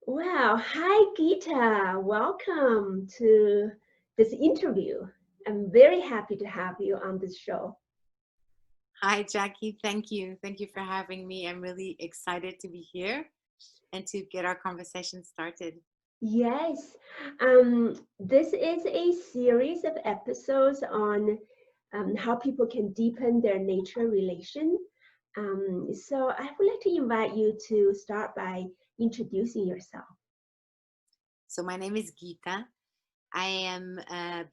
Wow. Hi, Geeta. Welcome to this interview. I'm very happy to have you on this show. Hi, Jackie. Thank you. Thank you for having me. I'm really excited to be here and to get our conversation started. Yes, this is a series of episodes on how people can deepen their nature relation. So I would like to invite you to start by introducing yourself. So, my name is Geeta. I am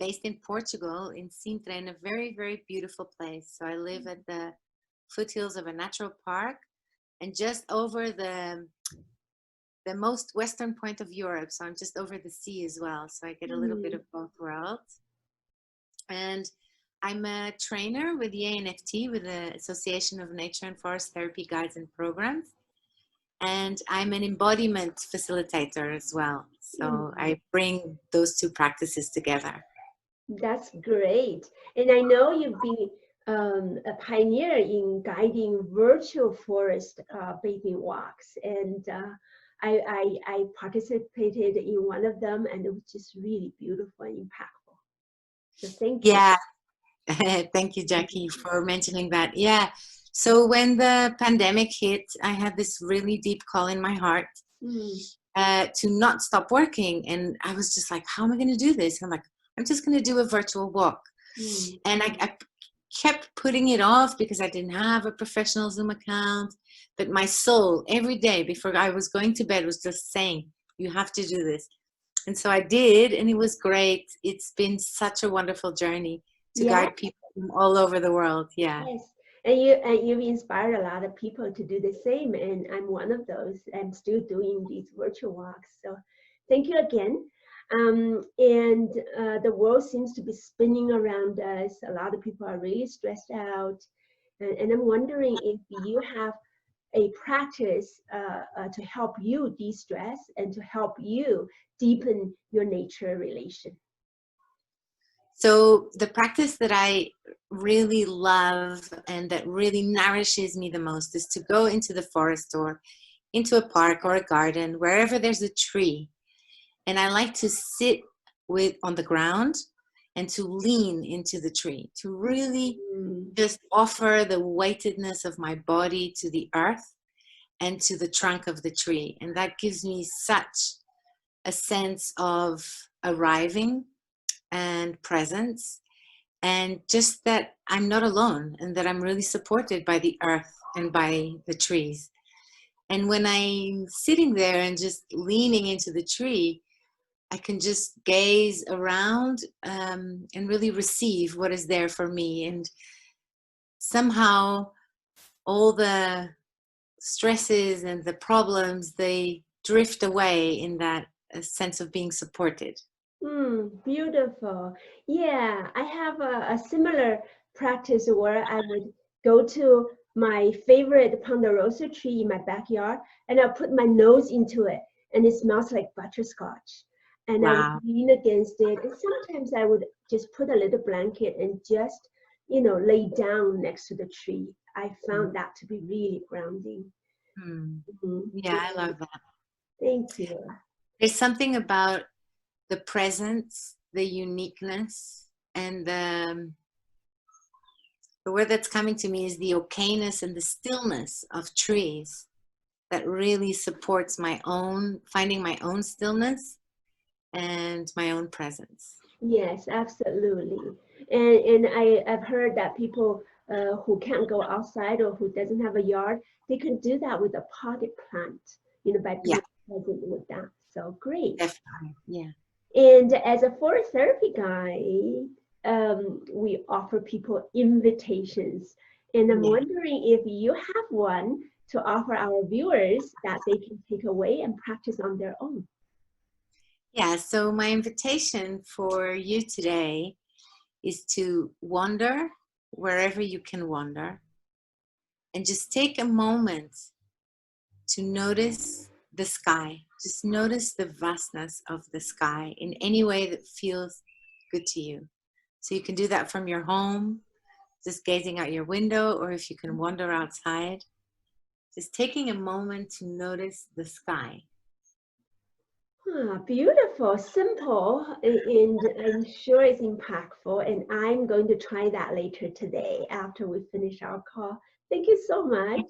based in Portugal, in Sintra, in a very, very beautiful place. So, I live at the foothills of a natural park and just over the most western point of Europe. So, I'm just over the sea as well. So, I get a little bit Hmm. of both worlds. And I'm a trainer with the ANFT, with the Association of Nature and Forest Therapy Guides and Programs. And I'm an embodiment facilitator as well. So Hmm. I bring those two practices together. That's great. And I know you've been a pioneer in guiding virtual forest bathing walks. And I participated in one of them, and it was just really beautiful and impactful. So thank you. Yeah. Thank you, Jackie, for mentioning that. Yeah. So when the pandemic hit, I had this really deep call in my heart Mm, to not stop working. And I was just like, how am I going to do this? And I'm like, I'm just going to do a virtual walk. mm, And I kept putting it off because I didn't have a professional Zoom account. But my soul, every day before I was going to bed, was just saying, you have to do this. And so I did, and it was great. It's been such a wonderful journey to yeah. guide people from all over the world. Yeah. Yes, and you've inspired a lot of people to do the same, and I'm one of those. I'm still doing these virtual walks. So thank you again. And the world seems to be spinning around us. A lot of people are really stressed out, and I'm wondering if you have a practice to help you de-stress and to help you deepen your nature relation. So the practice that I really love and that really nourishes me the most is to go into the forest or into a park or a garden, wherever there's a tree. And I like to sit with on the ground and to lean into the tree, to really Mm, just offer the weightedness of my body to the earth and to the trunk of the tree. And that gives me such a sense of arriving and presence, and just that I'm not alone and that I'm really supported by the earth and by the trees. And when I'm sitting there and just leaning into the tree, I can just gaze around and really receive what is there for me. And somehow all the stresses and the problems, they drift away in that sense of being supported. Beautiful. Yeah, I have a similar practice where I would go to my favorite ponderosa tree in my backyard and I'll put my nose into it and it smells like butterscotch. And I would Wow. lean against it. And sometimes I would just put a little blanket and just, lay down next to the tree. I found that to be really grounding. Mm. Mhm. Yeah, I love that. Thank you. There's something about the presence, the uniqueness, and the word that's coming to me is the okayness and the stillness of trees that really supports my own finding my own stillness and my own presence. Yes, absolutely. I've heard that people who can't go outside or who doesn't have a yard, they can do that with a potted plant, by Yeah, being present with that. So great. definitely. Yeah. And as a forest therapy guide, we offer people invitations. And I'm Yeah. wondering if you have one to offer our viewers that they can take away and practice on their own. Yeah. So my invitation for you today is to wander wherever you can wander and just take a moment to notice the sky. Just notice the vastness of the sky in any way that feels good to you. So you can do that from your home, just gazing out your window, or if you can wander outside, just taking a moment to notice the sky. Ah, beautiful, simple, and I'm sure it's impactful. And I'm going to try that later today after we finish our call. Thank you so much.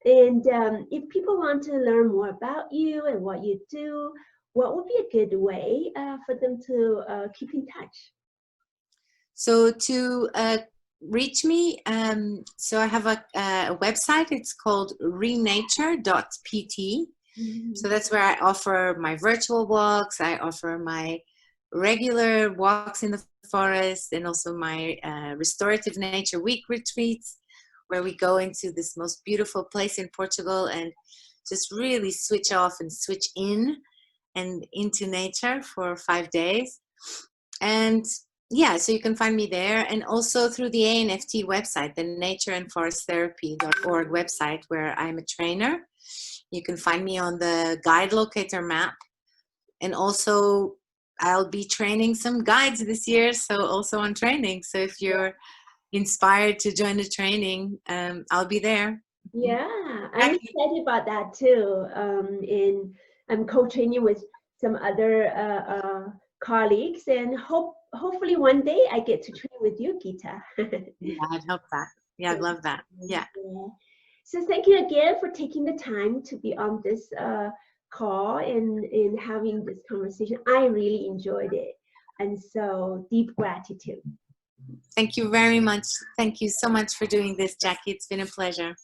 And if people want to learn more about you and what you do, what would be a good way for them to keep in touch? So to reach me, so I have a website. It's called renature.pt. So that's where I offer my virtual walks. I offer my regular walks in the forest, and also my restorative nature week retreats, where we go into this most beautiful place in Portugal and just really switch off and switch in and into nature for 5 days. And yeah, so you can find me there, and also through the ANFT website, the natureandforesttherapy.org website, where I'm a trainer. You can find me on the guide locator map. And also I'll be training some guides this year, so also on training. So if you're inspired to join the training, I'll be there. Yeah, I'm excited about that too. And I'm co-training with some other colleagues, and hopefully one day I get to train with you, Geeta. Yeah, I'd hope that. Yeah, I'd love that. Yeah. Yeah. So thank you again for taking the time to be on this call and having this conversation. I really enjoyed it, and so deep gratitude. Thank you very much. Thank you so much for doing this, Jackie. It's been a pleasure.